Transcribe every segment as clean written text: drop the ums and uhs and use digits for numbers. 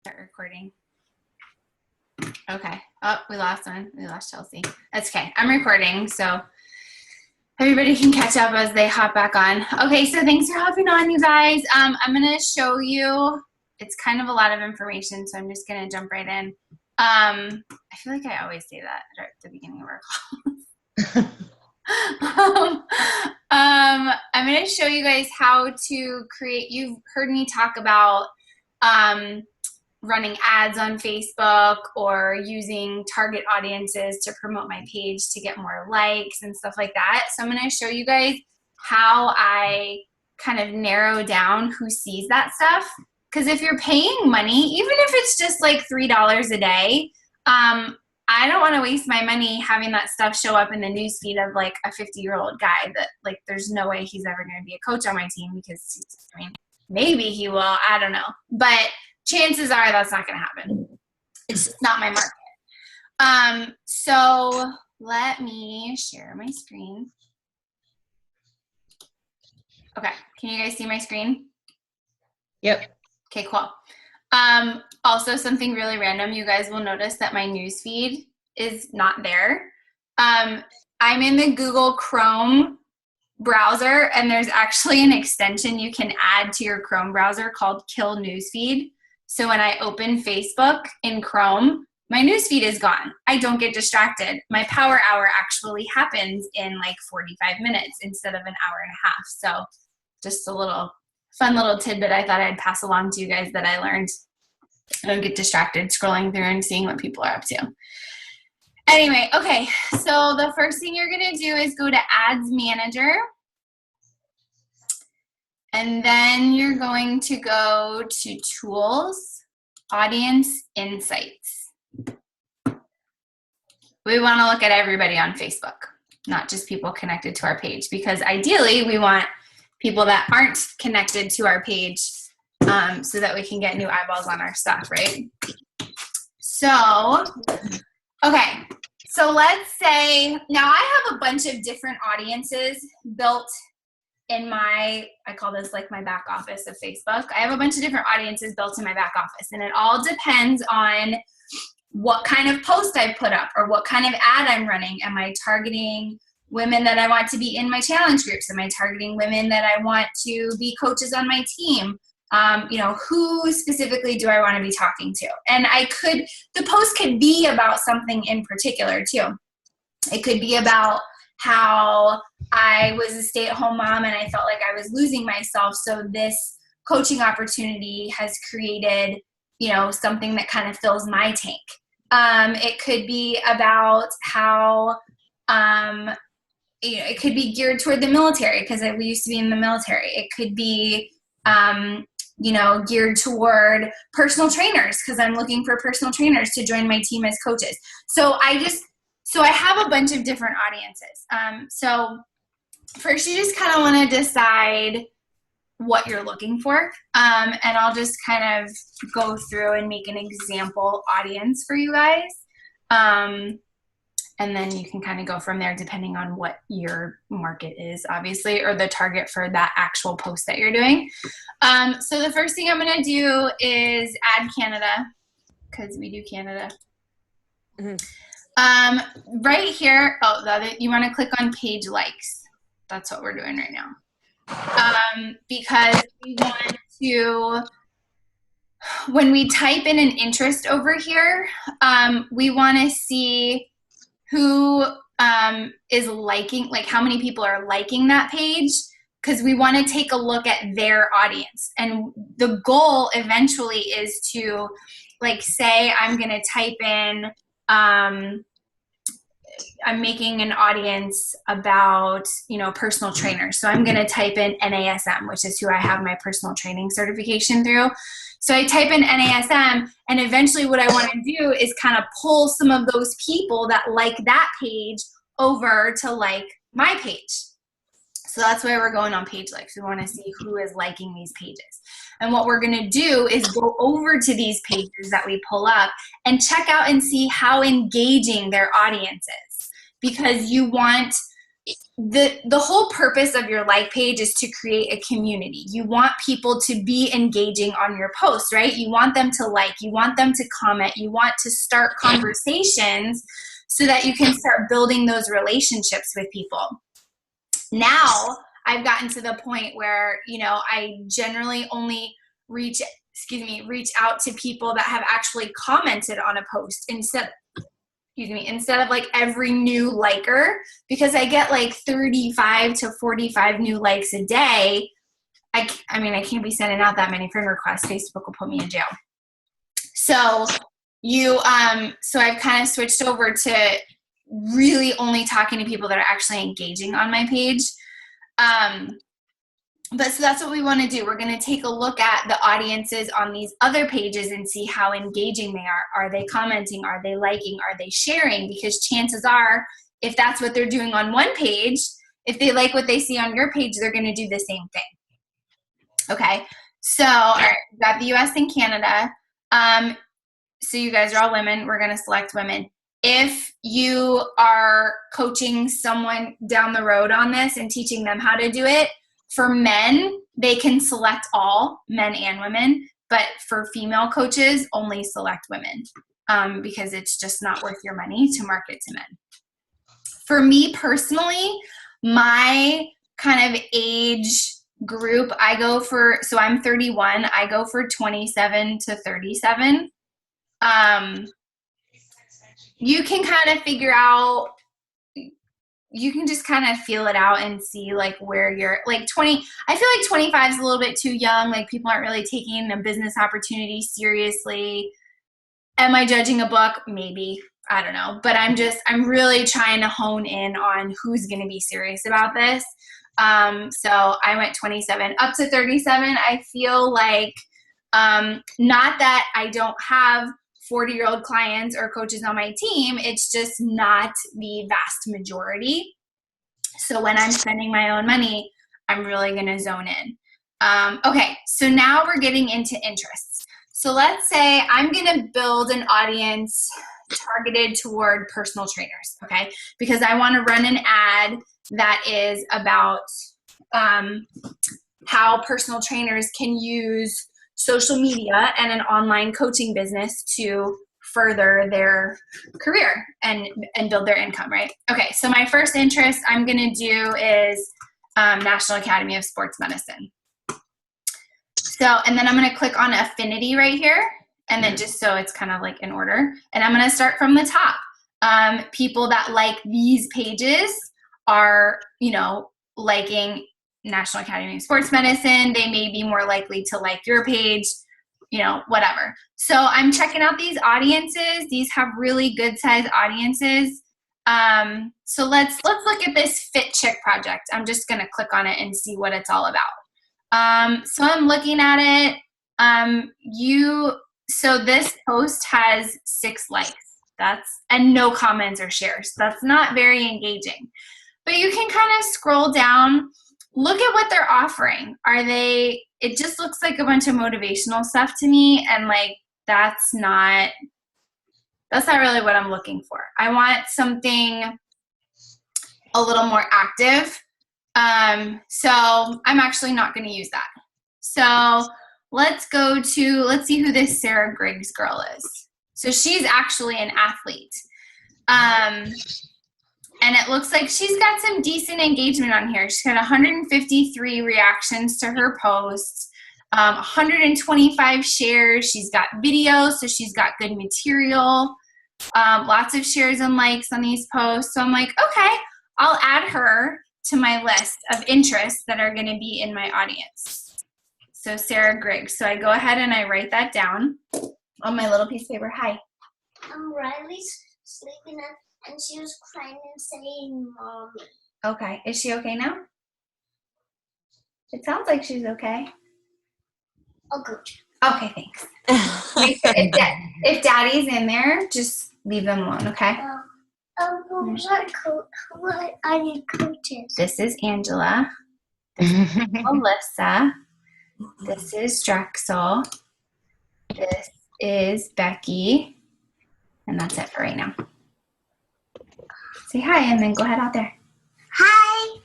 Start recording. Okay. Oh, we lost one. We lost Chelsea. That's okay. I'm recording, so everybody can catch up as they hop back on. Okay, so thanks for hopping on, you guys. I'm going to show you. It's kind of a lot of information, so I'm just going to jump right in. I feel like I always say that at the beginning of our call. I'm going to show you guys how to create. You've heard me talk about running ads on Facebook or using target audiences to promote my page to get more likes and stuff like that. So I'm going to show you guys how I kind of narrow down who sees that stuff. Because if you're paying money, even if it's just like $3 a day, I don't want to waste my money having that stuff show up in the newsfeed of like a 50-year-old guy that like there's no way he's ever going to be a coach on my team because, I mean, maybe he will, I don't know. But chances are that's not going to happen. It's just not my market. So let me share my screen. Okay, can you guys see my screen? Yep. Okay, cool. Also, something really random, you guys will notice that my news feed is not there. I'm in the Google Chrome browser, and there's actually an extension you can add to your Chrome browser called Kill Newsfeed. So when I open Facebook in Chrome, my newsfeed is gone. I don't get distracted. My power hour actually happens in like 45 minutes instead of an hour and a half. So just a little fun little tidbit I thought I'd pass along to you guys that I learned. I don't get distracted scrolling through and seeing what people are up to. Anyway, okay, so the first thing you're gonna do is go to Ads Manager. And then you're going to go to Tools, Audience Insights. We want to look at everybody on Facebook, not just people connected to our page, because ideally we want people that aren't connected to our page so that we can get new eyeballs on our stuff, right? So, okay, so let's say, now I have a bunch of different audiences built in my, I call this like my back office of Facebook. I have a bunch of different audiences built in my back office, and it all depends on what kind of post I put up or what kind of ad I'm running. Am I targeting women that I want to be in my challenge groups? Am I targeting women that I want to be coaches on my team? You know, who specifically do I want to be talking to? And the post could be about something in particular too. It could be about how I was a stay-at-home mom and I felt like I was losing myself. So this coaching opportunity has created, you know, something that kind of fills my tank. It could be about how, you know, it could be geared toward the military because we used to be in the military. It could be, you know, geared toward personal trainers because I'm looking for personal trainers to join my team as coaches. So I have a bunch of different audiences. So first you just kind of want to decide what you're looking for. And I'll just kind of go through and make an example audience for you guys. And then you can kind of go from there depending on what your market is, obviously, or the target for that actual post that you're doing. So the first thing I'm going to do is add Canada because we do Canada. Mm-hmm. Right here, you want to click on page likes. That's what we're doing right now. Because we want to, when we type in an interest over here, we want to see who is liking, like how many people are liking that page, because we want to take a look at their audience. And the goal eventually is to, like, say I'm going to type in, I'm making an audience about, you know, personal trainers. So I'm going to type in NASM, which is who I have my personal training certification through. So I type in NASM, and eventually what I want to do is kind of pull some of those people that like that page over to like my page. So that's why we're going on page likes. We want to see who is liking these pages. And what we're going to do is go over to these pages that we pull up and check out and see how engaging their audience is. Because you want the whole purpose of your like page is to create a community. You want people to be engaging on your posts, right? You want them to like, you want them to comment, you want to start conversations so that you can start building those relationships with people. Now I've gotten to the point where, you know, I generally only reach out to people that have actually commented on a post instead of like every new liker, because I get like 35 to 45 new likes a day. I can't be sending out that many friend requests. Facebook will put me in jail. So I've kind of switched over to really only talking to people that are actually engaging on my page. But so that's what we want to do. We're going to take a look at the audiences on these other pages and see how engaging they are. Are they commenting? Are they liking? Are they sharing? Because chances are, if that's what they're doing on one page, if they like what they see on your page, they're going to do the same thing. Okay. So, all right, we've got the US and Canada. So you guys are all women. We're going to select women. If you are coaching someone down the road on this and teaching them how to do it, for men, they can select all, men and women, but for female coaches, only select women because it's just not worth your money to market to men. For me personally, my kind of age group, so I'm 31, I go for 27 to 37. You can kind of figure out, you can just kind of feel it out and see like where you're like 20. I feel like 25 is a little bit too young. Like people aren't really taking a business opportunity seriously. Am I judging a book? Maybe. I don't know. But I'm really trying to hone in on who's going to be serious about this. So I went 27 up to 37. I feel like, not that I don't have 40-year-old clients or coaches on my team, it's just not the vast majority. So when I'm spending my own money, I'm really going to zone in. Okay, so now we're getting into interests. So let's say I'm going to build an audience targeted toward personal trainers, okay? Because I want to run an ad that is about how personal trainers can use social media and an online coaching business to further their career and build their income, right? Okay, so my first interest I'm going to do is National Academy of Sports Medicine. So, and then I'm going to click on affinity right here, and then just so it's kind of like in order. And I'm going to start from the top. People that like these pages are, you know, liking National Academy of Sports Medicine. They may be more likely to like your page, you know, whatever. So I'm checking out these audiences. These have really good size audiences. So let's look at this Fit Chick project. I'm just going to click on it and see what it's all about. So I'm looking at it. So this post has 6 likes. And no comments or shares. That's not very engaging. But you can kind of scroll down. Look at what they're offering. It just looks like a bunch of motivational stuff to me, and like that's not really what I'm looking for. I want something a little more active. So I'm actually not going to use that. So let's see who this Sarah Griggs girl is. So she's actually an athlete. And it looks like she's got some decent engagement on here. She's got 153 reactions to her posts, 125 shares. She's got videos, so she's got good material, lots of shares and likes on these posts. So I'm like, okay, I'll add her to my list of interests that are going to be in my audience. So Sarah Griggs. So I go ahead and I write that down on my little piece of paper. Hi. Riley's sleeping and she was crying and saying, "Mommy." Okay. Is she okay now? It sounds like she's okay. Oh, good. Okay, thanks. If Daddy's in there, just leave them alone, okay? What are your coaches? This is Angela. This is Melissa. This is Drexel. This is Becky. And that's it for right now. Say hi and then go ahead out there. Hi.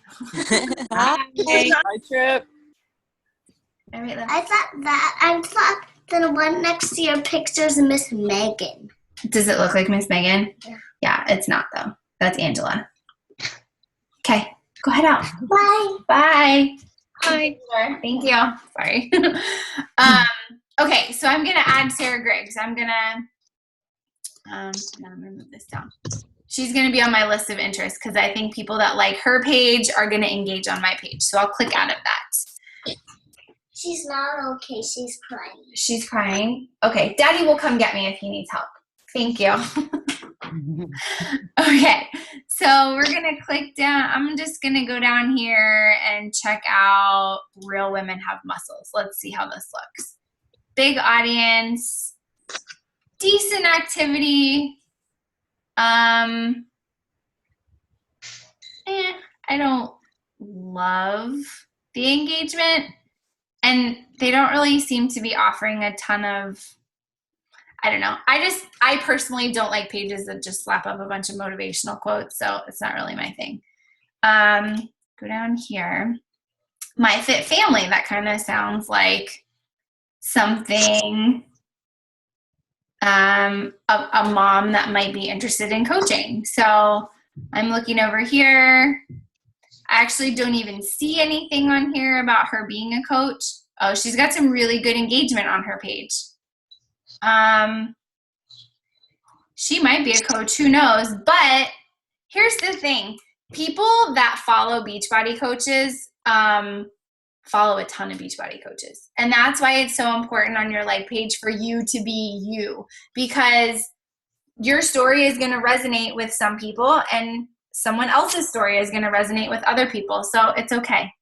Hi. Hi, Trip. All right, I thought the one next to your picture is Miss Megan. does it look like Miss Megan? Yeah. Yeah, it's not though. That's Angela. Okay, go head out. Bye. Bye. Hi. Thank you. Sorry. Okay, so I'm gonna add Sarah Griggs. I'm gonna move this down. She's gonna be on my list of interests because I think people that like her page are gonna engage on my page. So I'll click out of that. She's not okay. She's crying. She's crying. Okay, Daddy will come get me if he needs help. Thank you. Okay, so we're gonna click down. I'm just gonna go down here and check out Real Women Have Muscles. Let's see how this looks. Big audience, decent activity. I don't love the engagement, and they don't really seem to be offering a ton of, I don't know. I personally don't like pages that just slap up a bunch of motivational quotes, so it's not really my thing. Go down here. My Fit Family, that kind of sounds like something a mom that might be interested in coaching. So I'm looking over here. I actually don't even see anything on here about her being a coach. Oh, she's got some really good engagement on her page. She might be a coach, who knows? But here's the thing. People that follow Beachbody coaches follow a ton of Beachbody coaches. And that's why it's so important on your like page for you to be you, because your story is going to resonate with some people and someone else's story is going to resonate with other people. So it's okay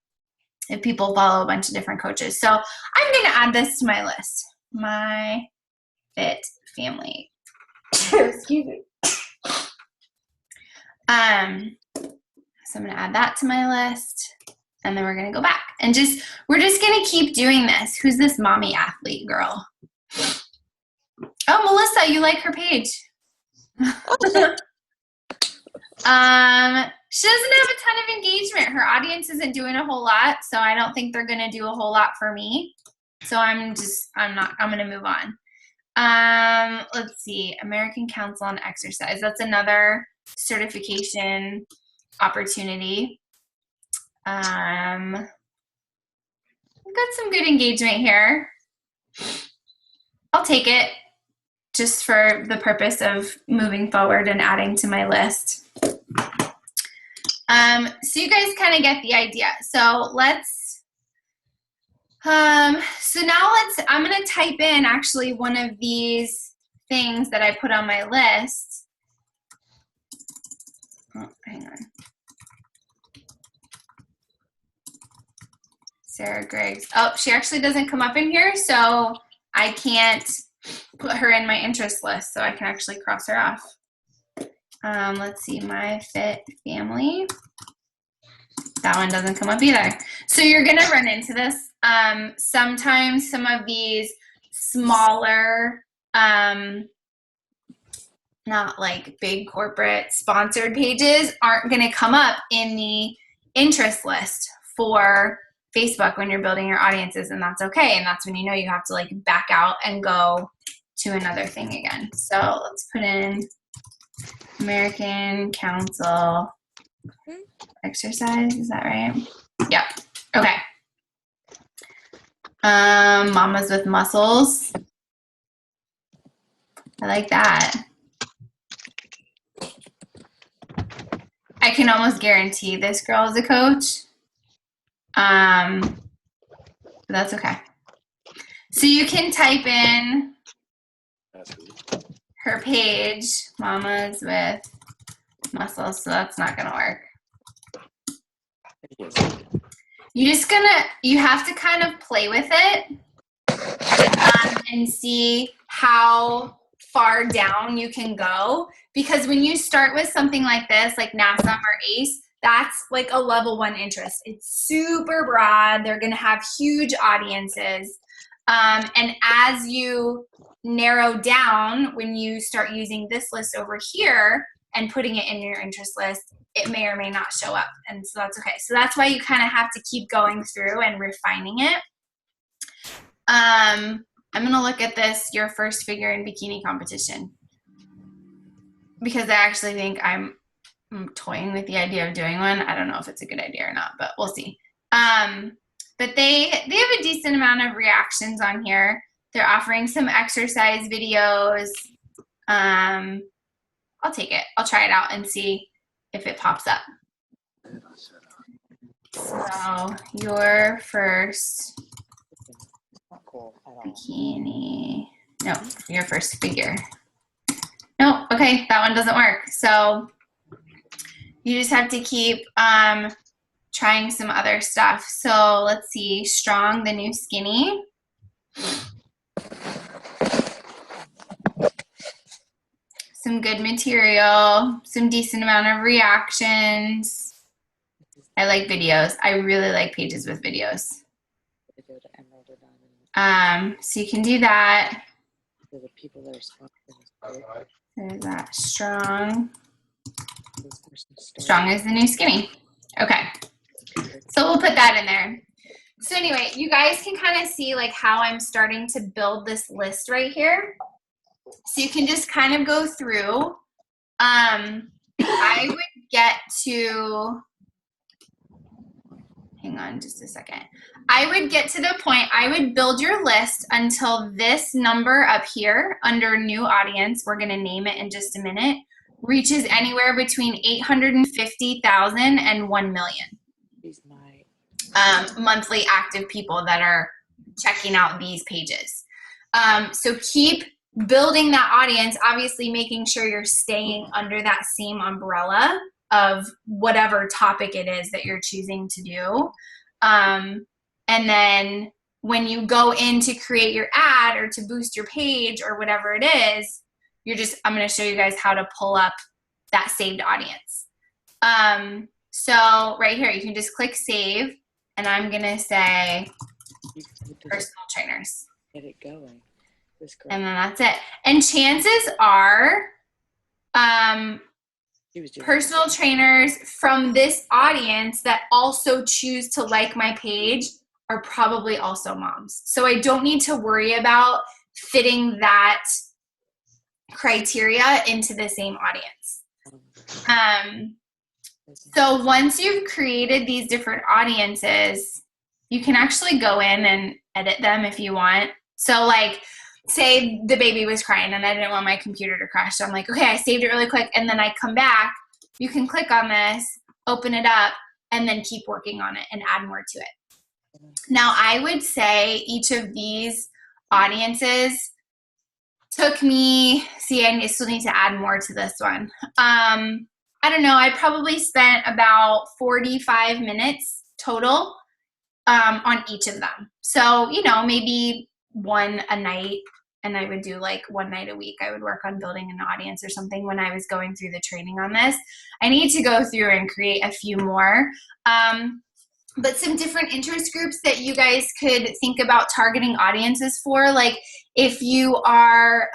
if people follow a bunch of different coaches. So I'm going to add this to my list. My Fit Family. Excuse me. So I'm going to add that to my list. And then we're going to go back and we're just going to keep doing this. Who's this mommy athlete girl? Oh, Melissa, you like her page. She doesn't have a ton of engagement. Her audience isn't doing a whole lot, so I don't think they're going to do a whole lot for me. So I'm going to move on. Let's see. American Council on Exercise. That's another certification opportunity. We've got some good engagement here. I'll take it just for the purpose of moving forward and adding to my list. So you guys kind of get the idea. So let's, I'm going to type in actually one of these things that I put on my list. Oh, hang on. Sarah Griggs. Oh, she actually doesn't come up in here, so I can't put her in my interest list, so I can actually cross her off. Let's see, My Fit Family. That one doesn't come up either. So you're going to run into this. Sometimes some of these smaller, not like big corporate sponsored pages aren't going to come up in the interest list for Facebook when you're building your audiences, and that's okay. And that's when you know you have to like back out and go to another thing again. So let's put in American Council Exercise. Is that right? Yep. Okay. Mamas with Muscles. I like that. I can almost guarantee this girl is a coach. But that's okay. So you can type in her page, Mamas with Muscles, so that's not gonna work. You have to kind of play with it and see how far down you can go, because when you start with something like this, like NASM or ACE, that's like a level 1 interest. It's super broad. They're going to have huge audiences. And as you narrow down, when you start using this list over here, and putting it in your interest list, it may or may not show up. And so that's okay. So that's why you kind of have to keep going through and refining it. I'm going to look at this, your first figure in bikini competition, because I actually think I'm toying with the idea of doing one. I don't know if it's a good idea or not, but we'll see. But they have a decent amount of reactions on here. They're offering some exercise videos. I'll take it. I'll try it out and see if it pops up. So your first bikini. No, your first figure. No, okay, that one doesn't work. So you just have to keep trying some other stuff. So let's see, strong, the new skinny. Some good material, some decent amount of reactions. I like videos. I really like pages with videos. So you can do that. There's that strong. Strong is the new skinny. Okay. So we'll put that in there. So anyway, you guys can kind of see like how I'm starting to build this list right here. So you can just kind of go through. I would get to, hang on just a second. I would get to the point, I would build your list until this number up here under new audience, we're gonna name it in just a minute, reaches anywhere between 850,000 and 1 million monthly active people that are checking out these pages. So keep building that audience, obviously making sure you're staying under that same umbrella of whatever topic it is that you're choosing to do. And then when you go in to create your ad or to boost your page or whatever it is, I'm going to show you guys how to pull up that saved audience. So right here, you can just click save, and I'm going to say personal trainers. Get it going. And then that's it. And chances are personal trainers from this audience that also choose to like my page are probably also moms. So I don't need to worry about fitting that criteria into the same audience. So once you've created these different audiences, you can actually go in and edit them if you want. So like, say the baby was crying and I didn't want my computer to crash. So I'm like, okay, I saved it really quick. And then I come back, you can click on this, open it up, and then keep working on it and add more to it. Now, I would say each of these audiences took me, see, I still need to add more to this one. I don't know, I probably spent about 45 minutes total on each of them. So, you know, maybe one a night, and I would do like one night a week. I would work on building an audience or something when I was going through the training on this. I need to go through and create a few more. But some different interest groups that you guys could think about targeting audiences for, like if you are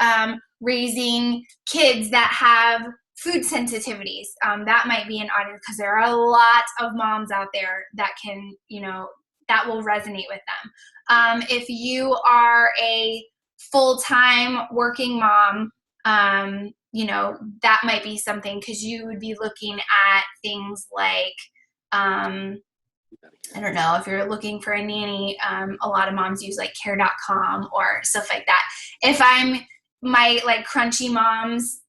raising kids that have food sensitivities, that might be an audience, because there are a lot of moms out there that can, you know, that will resonate with them. If you are a full-time working mom, you know, that might be something, because you would be looking at things like, I don't know, if you're looking for a nanny, a lot of moms use like care.com or stuff like that. If my like Crunchy Moms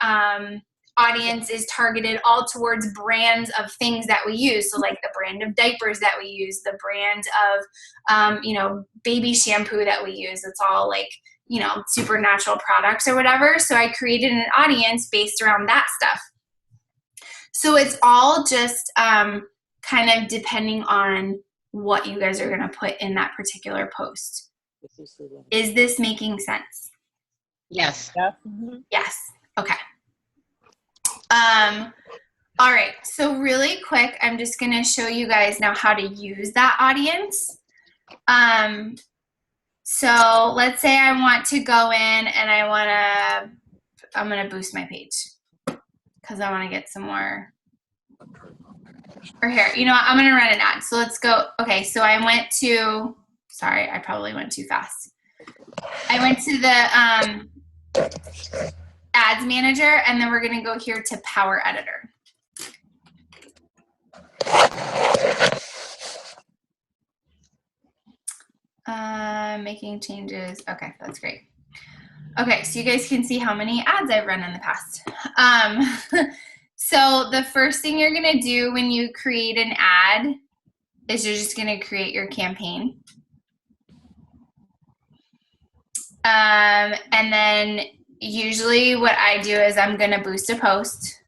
audience is targeted all towards brands of things that we use. So like the brand of diapers that we use, the brand of, you know, baby shampoo that we use. It's all like, you know, super natural products or whatever. So I created an audience based around that stuff. So it's all just kind of depending on what you guys are going to put in that particular post. Is this making sense? Yes. Yes. Okay. All right. So really quick, I'm just going to show you guys now how to use that audience. So let's say I want to go in and I'm going to boost my page, because I want to get some more. Or here, you know what? I'm going to run an ad. So let's go. Okay, so I went to, sorry, I probably went too fast. I went to the ads manager, and then we're going to go here to Power Editor. Making changes. Okay, that's great. Okay, so you guys can see how many ads I've run in the past. So the first thing you're going to do when you create an ad is you're just going to create your campaign. And then usually what I do is I'm going to boost a post.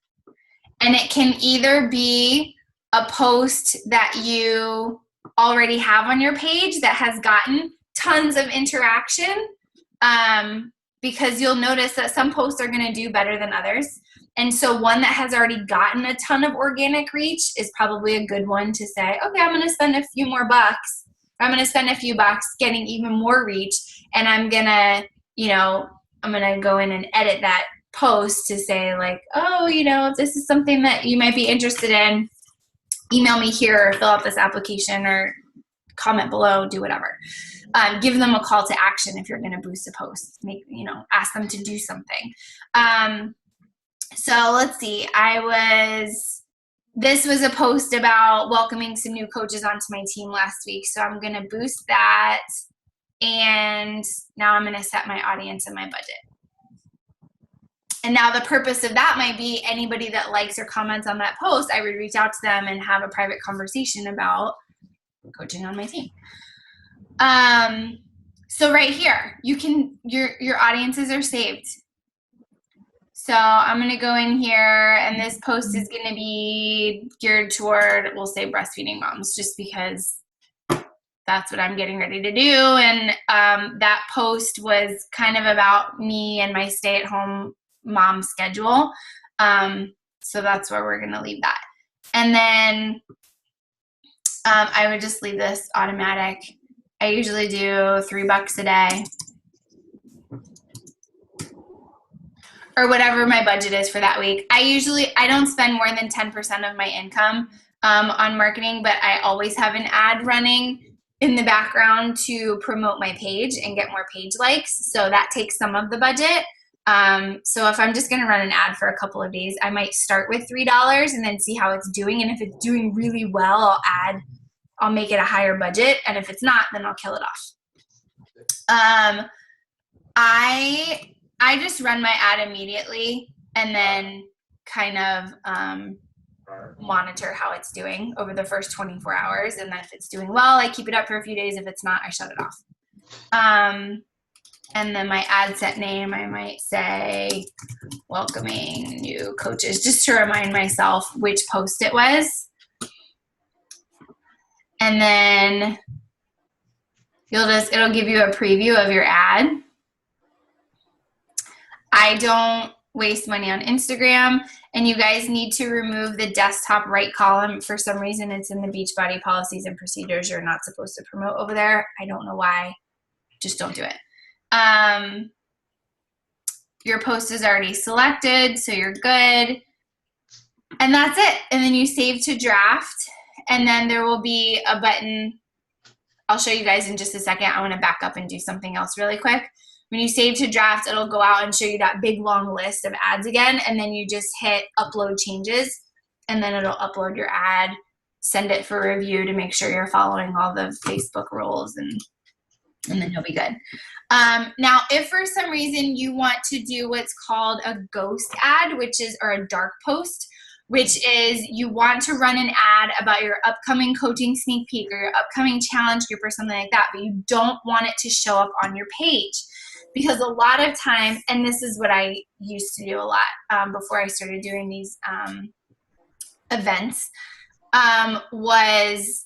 And it can either be a post that you already have on your page that has gotten tons of interaction, because you'll notice that some posts are going to do better than others. And so one that has already gotten a ton of organic reach is probably a good one to say, okay, I'm going to spend a few more bucks. I'm going to spend a few bucks getting even more reach. And I'm going to, you know, I'm going to go in and edit that post to say like, oh, you know, if this is something that you might be interested in, email me here or fill out this application or comment below, do whatever. Give them a call to action if you're going to boost a post. Make, you know, ask them to do something. So let's see. This was a post about welcoming some new coaches onto my team last week. So I'm going to boost that. And now I'm going to set my audience and my budget. And now the purpose of that might be anybody that likes or comments on that post, I would reach out to them and have a private conversation about coaching on my team. So right here, you can, your audiences are saved. So I'm going to go in here, and this post is going to be geared toward, we'll say, breastfeeding moms, just because that's what I'm getting ready to do. And that post was kind of about me and my stay-at-home mom schedule. So that's where we're going to leave that. And then I would just leave this automatic. I usually do $3 a day, or whatever my budget is for that week. I don't spend more than 10% of my income on marketing, but I always have an ad running in the background to promote my page and get more page likes. So that takes some of the budget. So if I'm just going to run an ad for a couple of days, I might start with $3 and then see how it's doing. And if it's doing really well, I'll make it a higher budget. And if it's not, then I'll kill it off. I just run my ad immediately and then kind of monitor how it's doing over the first 24 hours. And then if it's doing well, I keep it up for a few days. If it's not, I shut it off. And then my ad set name, I might say welcoming new coaches, just to remind myself which post it was. And then it'll give you a preview of your ad. I don't waste money on Instagram, and you guys need to remove the desktop right column. For some reason, it's in the Beachbody policies and procedures. You're not supposed to promote over there. I don't know why. Just don't do it. Your post is already selected, so you're good. And that's it. And then you save to draft, and then there will be a button. I'll show you guys in just a second. I want to back up and do something else really quick. When you save to draft, it'll go out and show you that big long list of ads again, and then you just hit upload changes, and then it'll upload your ad, send it for review to make sure you're following all the Facebook rules, and then you'll be good. Now, if for some reason you want to do what's called a ghost ad, or a dark post, which is you want to run an ad about your upcoming coaching sneak peek or your upcoming challenge group or something like that, but you don't want it to show up on your page. Because a lot of times, and this is what I used to do a lot before I started doing these events, was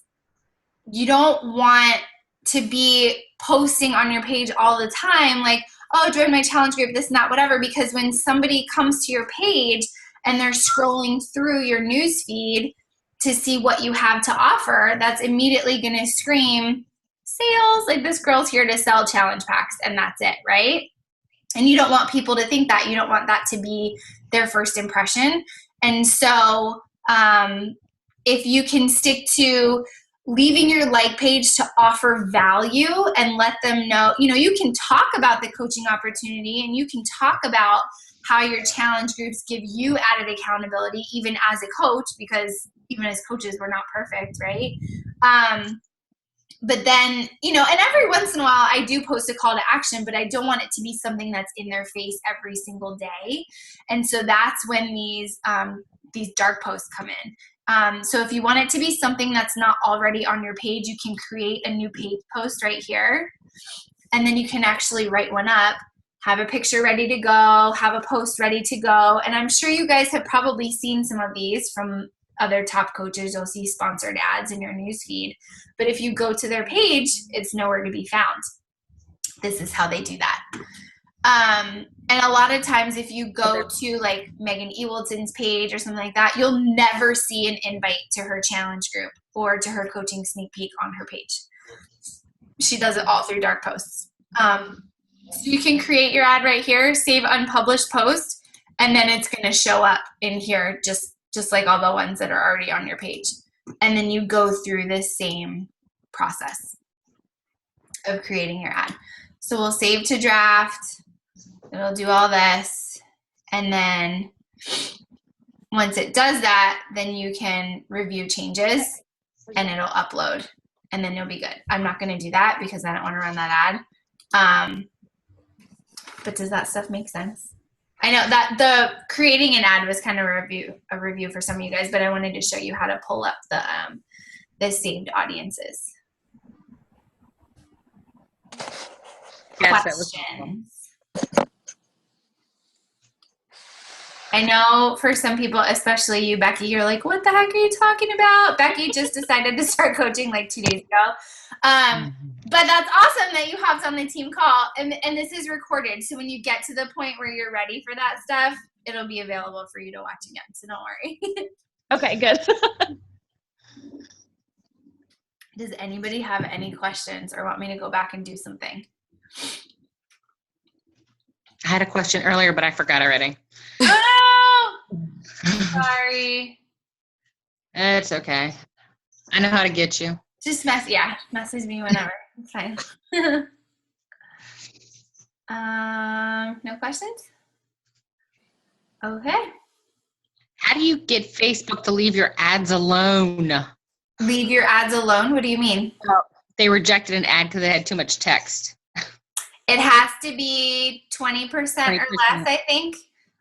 you don't want to be posting on your page all the time like, oh, join my challenge group, this and that, whatever, because when somebody comes to your page and they're scrolling through your news feed to see what you have to offer, that's immediately going to scream sales, like this girl's here to sell challenge packs, and that's it, right? And you don't want people to think that. You don't want that to be their first impression. And so if you can stick to leaving your like page to offer value and let them know, you can talk about the coaching opportunity and you can talk about how your challenge groups give you added accountability, even as a coach, because even as coaches, we're not perfect, right? But then, and every once in a while I do post a call to action, but I don't want it to be something that's in their face every single day. And so that's when these dark posts come in. So if you want it to be something that's not already on your page, you can create a new page post right here. And then you can actually write one up, have a picture ready to go, have a post ready to go. And I'm sure you guys have probably seen some of these from other top coaches. You'll see sponsored ads in your newsfeed. But if you go to their page, it's nowhere to be found. This is how they do that. And a lot of times if you go to like Megan Ewalton's page or something like that, you'll never see an invite to her challenge group or to her coaching sneak peek on her page. She does it all through dark posts. So you can create your ad right here, save unpublished post, and then it's going to show up in here just like all the ones that are already on your page. And then you go through this same process of creating your ad. So we'll save to draft. It'll do all this. And then once it does that, then you can review changes and it'll upload and then you'll be good. I'm not going to do that because I don't want to run that ad. But does that stuff make sense? I know that the creating an ad was kind of a review for some of you guys, but I wanted to show you how to pull up the saved audiences. Yes, Questions? I know for some people, especially you, Becky, you're like, what the heck are you talking about? Becky just decided to start coaching like 2 days ago. But that's awesome that you hopped on the team call. And this is recorded. So when you get to the point where you're ready for that stuff, it'll be available for you to watch again. So don't worry. Okay, good. Does anybody have any questions or want me to go back and do something? I had a question earlier, but I forgot already. Oh, sorry. It's okay. I know how to get you. Just message me whenever. It's fine. No questions? Okay. How do you get Facebook to leave your ads alone? Leave your ads alone? What do you mean? They rejected an ad because it had too much text. It has to be 20% or less, I think,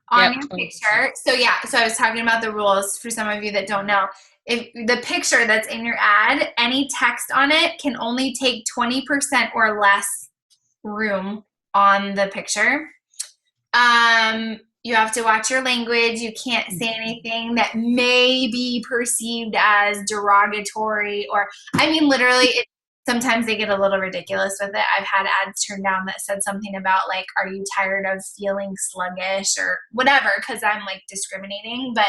on your 20%. picture. So I was talking about the rules for some of you that don't know. If the picture that's in your ad, any text on it can only take 20% or less room on the picture. You have to watch your language. You can't say anything that may be perceived as derogatory literally sometimes they get a little ridiculous with it. I've had ads turned down that said something about like, are you tired of feeling sluggish or whatever? Cause I'm like discriminating, but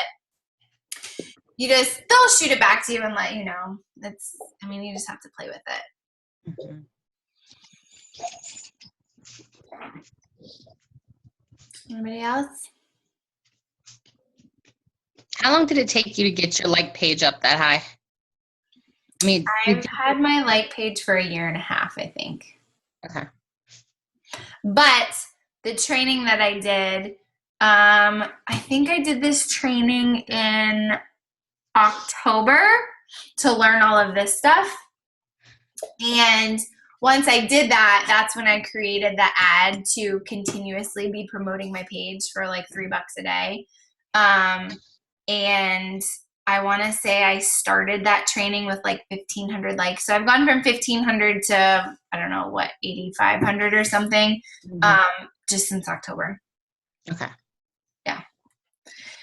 they'll shoot it back to you and let you know. You just have to play with it. Mm-hmm. Anybody else? How long did it take you to get your like page up that high? I've had my like page for 1.5 years, I think. Okay. But the training that I did, I think I did this training in October to learn all of this stuff. And once I did that, that's when I created the ad to continuously be promoting my page for like $3 a day. And I want to say I started that training with like 1,500 likes. So I've gone from 1,500 to, 8,500 or something, just since October. Okay. Yeah.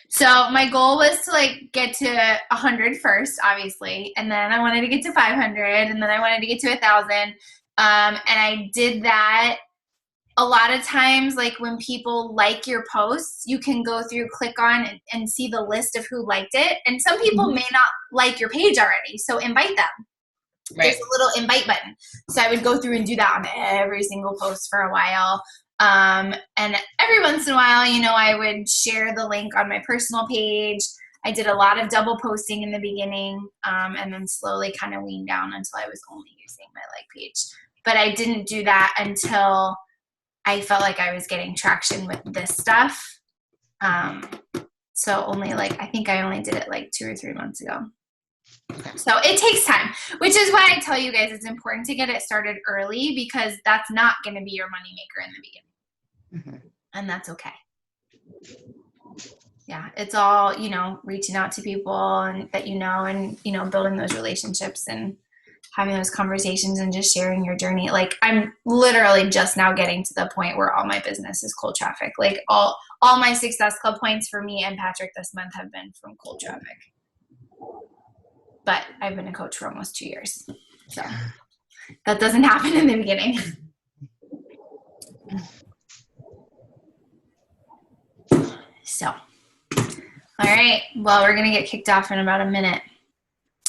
So my goal was to like get to 100 first, obviously. And then I wanted to get to 500 and then I wanted to get to 1,000. And I did that. A lot of times, like when people like your posts, you can go through, click on and see the list of who liked it. And some people may not like your page already, so invite them. Right. There's a little invite button. So I would go through and do that on every single post for a while. And every once in a while, I would share the link on my personal page. I did a lot of double posting in the beginning, and then slowly kind of weaned down until I was only using my like page. But I didn't do that until I felt like I was getting traction with this stuff. So only like, I think I only did it like 2 or 3 months ago. So it takes time, which is why I tell you guys it's important to get it started early, because that's not going to be your moneymaker in the beginning. And that's okay. Yeah, it's all, you know, reaching out to people and that you know, and, you know, building those relationships and having those conversations and just sharing your journey. Like, I'm literally just now getting to the point where all my business is cold traffic. Like all my Success Club points for me and Patrick this month have been from cold traffic. But I've been a coach for almost 2 years. So that doesn't happen in the beginning. So, all right. Well, we're going to get kicked off in about a minute.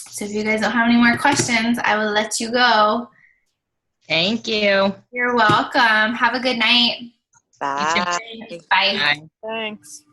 So if you guys don't have any more questions, I will let you go. Thank you. You're welcome. Have a good night. Bye. Bye. Bye. Thanks.